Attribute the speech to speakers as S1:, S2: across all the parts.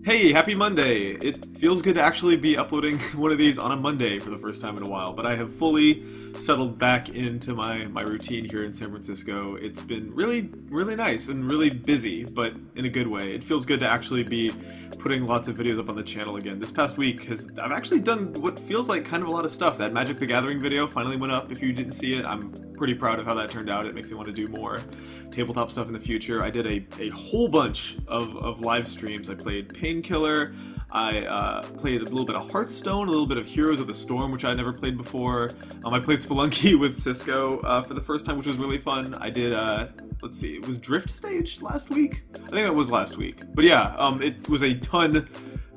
S1: Hey, happy Monday! It feels good to actually be uploading one of these on a Monday for the first time in a while, but I have fully settled back into my routine here in San Francisco. It's been really nice and really busy, but in a good way. It feels good to actually be putting lots of videos up on the channel again. This past week I've actually done what feels like kind of a lot of stuff. That Magic the Gathering video finally went up. If you didn't see it, I'm pretty proud of how that turned out. It makes me want to do more tabletop stuff in the future. I did a whole bunch of live streams. I played Painkiller. I played a little bit of Hearthstone, a little bit of Heroes of the Storm, which I never played before. I played Spelunky with Cisco for the first time, which was really fun. I did, let's see, it was Drift Stage last week? I think that was last week. But yeah, it was a ton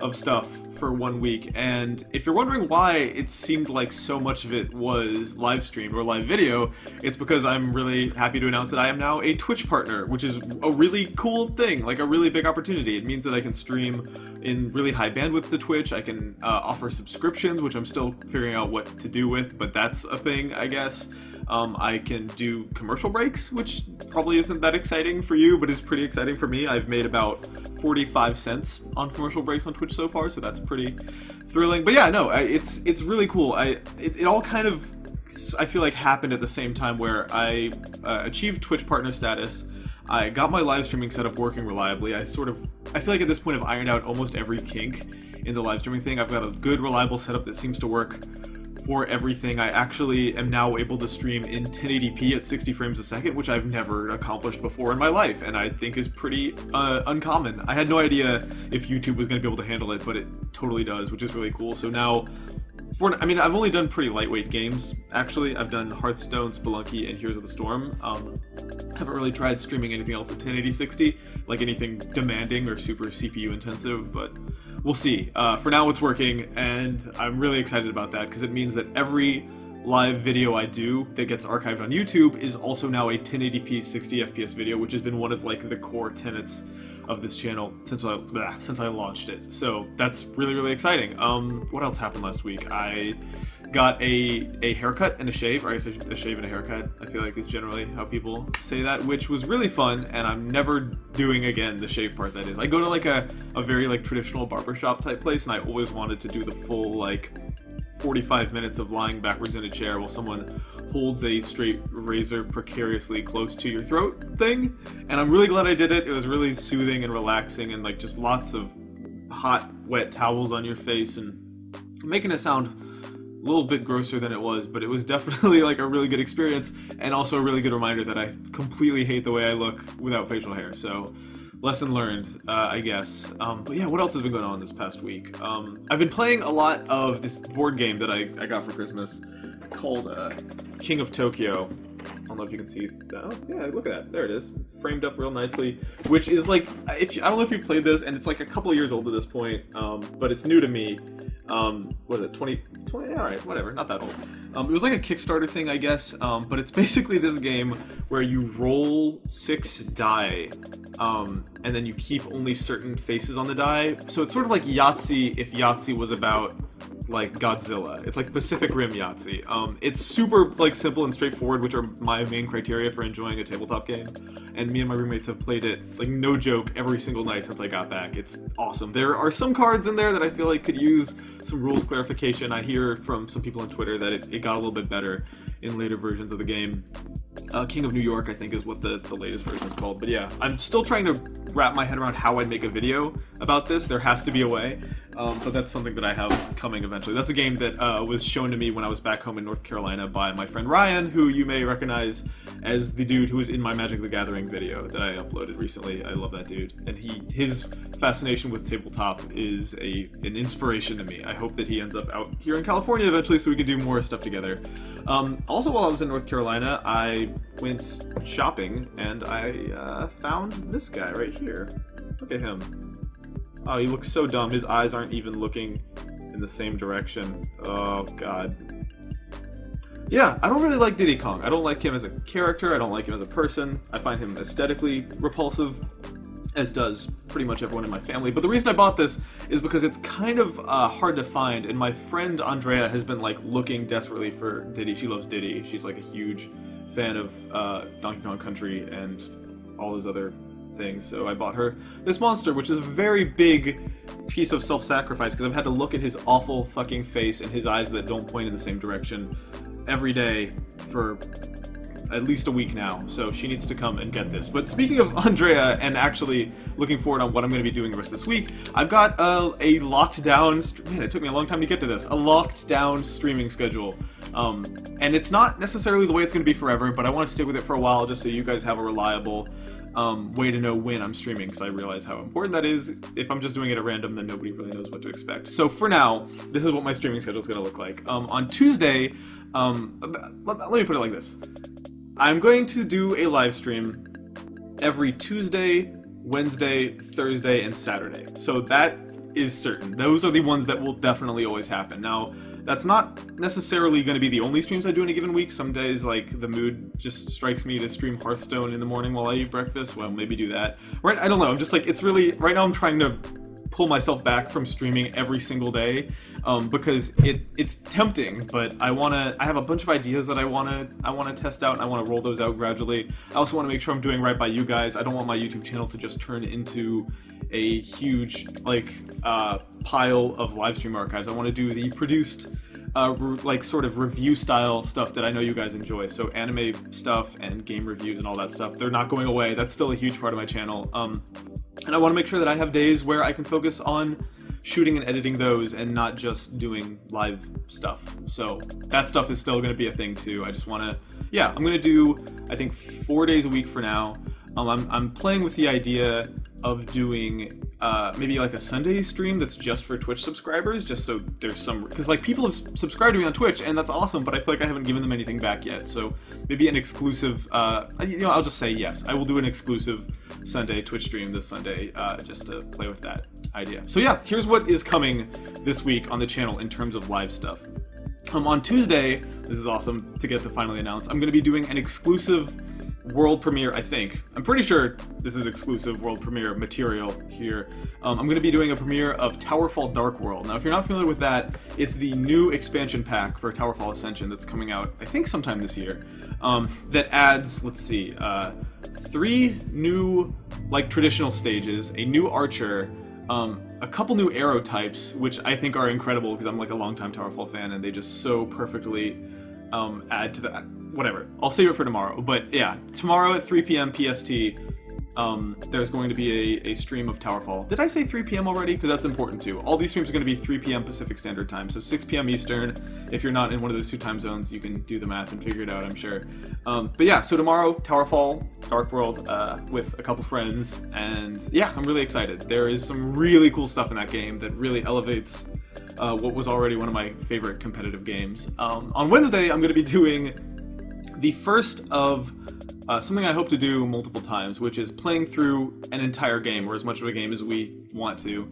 S1: of stuff for 1 week, and if you're wondering why it seemed like so much of it was live streamed or live video, it's because I'm really happy to announce that I am now a Twitch partner, which is a really cool thing, like a really big opportunity. It means that I can stream in really high bandwidth to Twitch. I can offer subscriptions, which I'm still figuring out what to do with, but that's a thing, I guess. I can do commercial breaks, which probably isn't that exciting for you, but is pretty exciting for me. I've made about 45 cents on commercial breaks on Twitch so far, so that's pretty thrilling. But yeah, no, it's really cool. It all kind of, I feel like, happened at the same time, where I achieved Twitch partner status. I got my live streaming setup working reliably. I feel like at this point I've ironed out almost every kink in the live streaming thing. I've got a good, reliable setup that seems to work for everything. I actually am now able to stream in 1080p at 60 frames a second, which I've never accomplished before in my life, and I think is pretty uncommon. I had no idea if YouTube was going to be able to handle it, but it totally does, which is really cool. So now, I mean, I've only done pretty lightweight games, actually. I've done Hearthstone, Spelunky, and Heroes of the Storm. Haven't really tried streaming anything else at 1080 60, like anything demanding or super CPU intensive, but we'll see. For now, it's working, and I'm really excited about that, because it means that every live video I do that gets archived on YouTube is also now a 1080p 60 FPS video, which has been one of like the core tenets of this channel since I launched it. So that's really exciting. What else happened last week? I got a haircut and a shave, or I guess a shave and a haircut, I feel like is generally how people say that, which was really fun, and I'm never doing again the shave part, that is. I go to like a very like traditional barbershop type place, and I always wanted to do the full like 45 minutes of lying backwards in a chair while someone holds a straight razor precariously close to your throat thing, and I'm really glad I did it. It was really soothing and relaxing, and like just lots of hot, wet towels on your face, and making it sound a little bit grosser than it was, but it was definitely like a really good experience, and also a really good reminder that I completely hate the way I look without facial hair. So lesson learned, I guess. But yeah, what else has been going on this past week? I've been playing a lot of this board game that I got for Christmas called King of Tokyo. I don't know if you can see that. Oh, yeah, look at that. There it is. Framed up real nicely. Which is like, I don't know if you played this, and it's like a couple years old at this point, but it's new to me. What is it, 20? Alright, whatever, not that old. It was like a Kickstarter thing, I guess, but it's basically this game where you roll 6 die, and then you keep only certain faces on the die. So it's sort of like Yahtzee if Yahtzee was about like Godzilla. It's like Pacific Rim Yahtzee. It's super like simple and straightforward, which are my main criteria for enjoying a tabletop game. And me and my roommates have played it, like no joke, every single night since I got back. It's awesome. There are some cards in there that I feel like could use some rules clarification. I hear from some people on Twitter that it got a little bit better in later versions of the game. King of New York, I think, is what the latest version is called. But yeah, I'm still trying to wrap my head around how I'd make a video about this. There has to be a way, but that's something that I have coming eventually. That's a game that was shown to me when I was back home in North Carolina by my friend Ryan, who you may recognize as the dude who was in my Magic the Gathering video that I uploaded recently. I love that dude, and his fascination with tabletop is an inspiration to me. I hope that he ends up out here in California eventually so we can do more stuff together. Also, while I was in North Carolina, I went shopping, and I found this guy right here. Look at him. Oh, he looks so dumb. His eyes aren't even looking in the same direction. Oh, God. Yeah, I don't really like Diddy Kong. I don't like him as a character. I don't like him as a person. I find him aesthetically repulsive, as does pretty much everyone in my family. But the reason I bought this is because it's kind of hard to find, and my friend Andrea has been like looking desperately for Diddy. She loves Diddy. She's like a huge fan of Donkey Kong Country and all those other thing. So I bought her this monster, which is a very big piece of self-sacrifice because I've had to look at his awful fucking face and his eyes that don't point in the same direction every day for at least a week now, so she needs to come and get this. But speaking of Andrea and actually looking forward on what I'm going to be doing the rest of this week, I've got a locked down, man, it took me a long time to get to this, a locked down streaming schedule. And it's not necessarily the way it's going to be forever, but I want to stick with it for a while just so you guys have a reliable way to know when I'm streaming, because I realize how important that is. If I'm just doing it at random, then nobody really knows what to expect. So for now, this is what my streaming schedule is going to look like. On Tuesday, let me put it like this. I'm going to do a live stream every Tuesday, Wednesday, Thursday, and Saturday. So that is certain. Those are the ones that will definitely always happen. Now, that's not necessarily going to be the only streams I do in a given week. Some days, like, the mood just strikes me to stream Hearthstone in the morning while I eat breakfast. Well, maybe do that. Right? I don't know. I'm just like, it's really, right now I'm trying to pull myself back from streaming every single day, because it's tempting, but I have a bunch of ideas that I wanna test out, and I want to roll those out gradually. I also want to make sure I'm doing right by you guys. I don't want my YouTube channel to just turn into a huge pile of live stream archives. I want to do the produced like sort of review style stuff that I know you guys enjoy. So anime stuff and game reviews and all that stuff, they're not going away. That's still a huge part of my channel. And I want to make sure that I have days where I can focus on shooting and editing those and not just doing live stuff. So that stuff is still going to be a thing too. I just want to, yeah, I'm going to do, I think, 4 days a week for now. I'm playing with the idea of doing maybe like a Sunday stream that's just for Twitch subscribers, just so there's some, because like people have subscribed to me on Twitch and that's awesome, but I feel like I haven't given them anything back yet. So maybe an exclusive, I'll just say yes, I will do an exclusive Sunday Twitch stream this Sunday, just to play with that idea. So yeah, here's what is coming this week on the channel in terms of live stuff. On Tuesday, this is awesome to get to finally announce, I'm going to be doing an exclusive world premiere, I think. I'm pretty sure this is exclusive world premiere material here. I'm going to be doing a premiere of Towerfall Dark World. Now, if you're not familiar with that, it's the new expansion pack for Towerfall Ascension that's coming out, I think, sometime this year. That adds, let's see, 3 new, like, traditional stages, a new archer, a couple new arrow types, which I think are incredible because I'm like a longtime Towerfall fan and they just so perfectly add to that. Whatever, I'll save it for tomorrow. But yeah, tomorrow at 3 p.m. PST, there's going to be a stream of Towerfall. Did I say 3 p.m. already? Because that's important too. All these streams are going to be 3 p.m. Pacific Standard Time, so 6 p.m. Eastern. If you're not in one of those 2 time zones, you can do the math and figure it out, I'm sure. But yeah, so tomorrow, Towerfall Dark World with a couple friends, and yeah, I'm really excited. There is some really cool stuff in that game that really elevates what was already one of my favorite competitive games. On Wednesday, I'm going to be doing the first of something I hope to do multiple times, which is playing through an entire game, or as much of a game as we want to.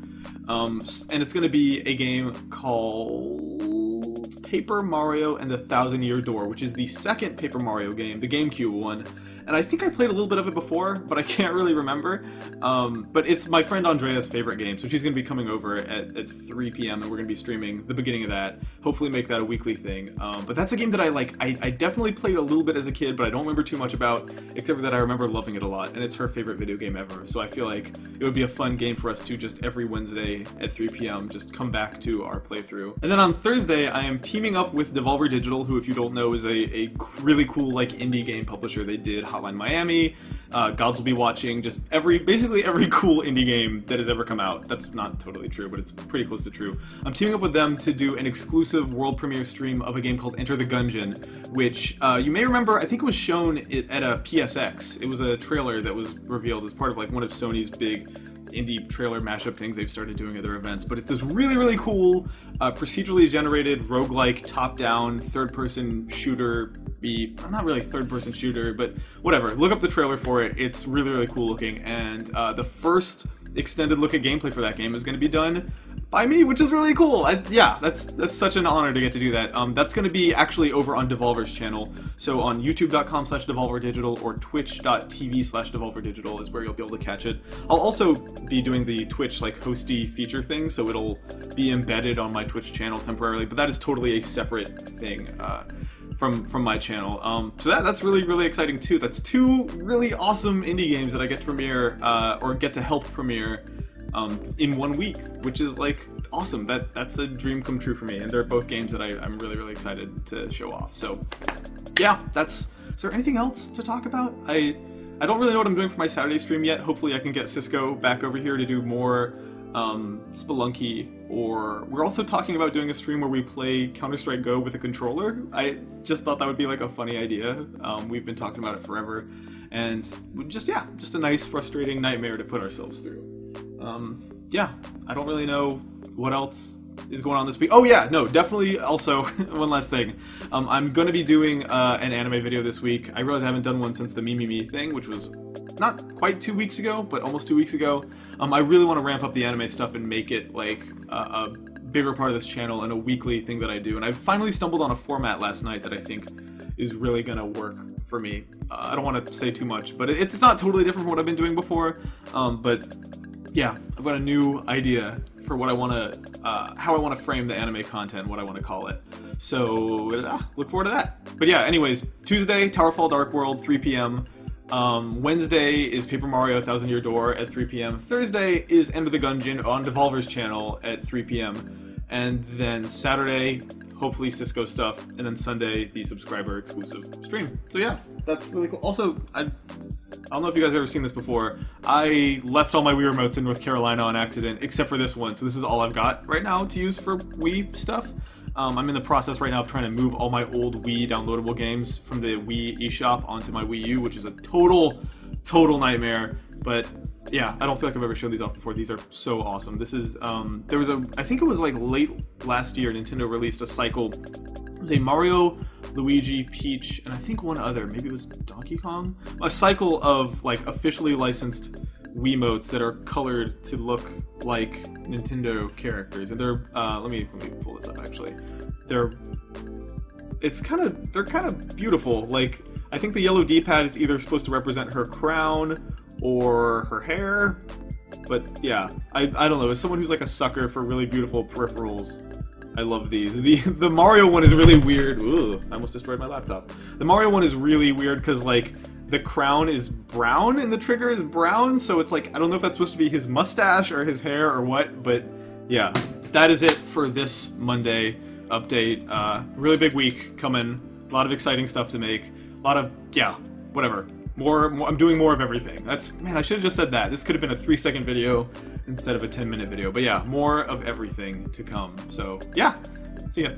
S1: And it's going to be a game called Paper Mario and the Thousand-Year Door, which is the second Paper Mario game, the GameCube one. And I think I played a little bit of it before, but I can't really remember. But it's my friend Andrea's favorite game, so she's going to be coming over at 3 p.m. and we're going to be streaming the beginning of that. Hopefully make that a weekly thing. But that's a game that I definitely played a little bit as a kid, but I don't remember too much about, except for that I remember loving it a lot, and it's her favorite video game ever. So I feel like it would be a fun game for us to just every Wednesday at 3 p.m. just come back to our playthrough. And then on Thursday, I am teaming up with Devolver Digital, who, if you don't know, is a really cool like indie game publisher. They did Hotline Miami, Gods Will Be Watching, just basically every cool indie game that has ever come out. That's not totally true, but it's pretty close to true. I'm teaming up with them to do an exclusive world premiere stream of a game called Enter the Gungeon, which you may remember, I think it was shown at a PSX. It was a trailer that was revealed as part of like one of Sony's big indie trailer mashup things they've started doing at their events. But it's this really, really cool procedurally generated roguelike top-down third-person shooter. Not really third-person shooter, but whatever. Look up the trailer for it. It's really, really cool looking, and the first extended look at gameplay for that game is going to be done by me, which is really cool. Yeah, that's such an honor to get to do that. That's going to be actually over on Devolver's channel, so on youtube.com/DevolverDigital or twitch.tv/DevolverDigital is where you'll be able to catch it. I'll also be doing the Twitch like hosty feature thing, so it'll be embedded on my Twitch channel temporarily, but that is totally a separate thing. from my channel. So that's really exciting too. That's 2 really awesome indie games that I get to premiere or get to help premiere in 1 week, which is like awesome. That's a dream come true for me, and they're both games that I'm really excited to show off. So yeah, is there anything else to talk about? I don't really know what I'm doing for my Saturday stream yet. Hopefully I can get Cisco back over here to do more Spelunky, or we're also talking about doing a stream where we play Counter-Strike Go with a controller. I just thought that would be like a funny idea. We've been talking about it forever, and just a nice frustrating nightmare to put ourselves through. Yeah, I don't really know what else is going on this week. Oh yeah, no, definitely also, one last thing. I'm going to be doing an anime video this week. I realize I haven't done one since the Me thing, which was not quite 2 weeks ago, but almost 2 weeks ago. I really want to ramp up the anime stuff and make it like a bigger part of this channel and a weekly thing that I do. And I finally stumbled on a format last night that I think is really going to work for me. I don't want to say too much, but it's not totally different from what I've been doing before. But yeah, I've got a new idea for what I want to, how I want to frame the anime content, what I want to call it. So look forward to that. But yeah, anyways, Tuesday, Towerfall Dark World, 3 p.m. Wednesday is Paper Mario 1000 Year Door at 3 p.m. Thursday is End of the Gungeon on Devolver's channel at 3 p.m. And then Saturday, hopefully Cisco stuff, and then Sunday, the subscriber exclusive stream. So yeah, that's really cool. Also, I don't know if you guys have ever seen this before. I left all my Wii remotes in North Carolina on accident, except for this one. So this is all I've got right now to use for Wii stuff. I'm in the process right now of trying to move all my old Wii downloadable games from the Wii eShop onto my Wii U, which is a total nightmare. But yeah, I don't feel like I've ever shown these off before. These are so awesome. This is, there was I think it was like late last year, Nintendo released a cycle. It was a Mario, Luigi, Peach, and I think one other, maybe it was Donkey Kong? A cycle of like officially licensed Wiimotes that are colored to look like Nintendo characters, and they're let me pull this up actually. They're kind of beautiful. Like, I think the yellow D-pad is either supposed to represent her crown or her hair, but yeah, I don't know. As someone who's like a sucker for really beautiful peripherals, I love these. The Mario one is really weird. Ooh, I almost destroyed my laptop. The Mario one is really weird because like the crown is brown and the trigger is brown, so it's like, I don't know if that's supposed to be his mustache or his hair or what, but yeah, that is it for this Monday update. Really big week coming, a lot of exciting stuff to make, a lot of, yeah, whatever. More, I'm doing more of everything. Man, I should have just said that. This could have been a 3-second video instead of a 10-minute video, but yeah, more of everything to come. So yeah, see ya.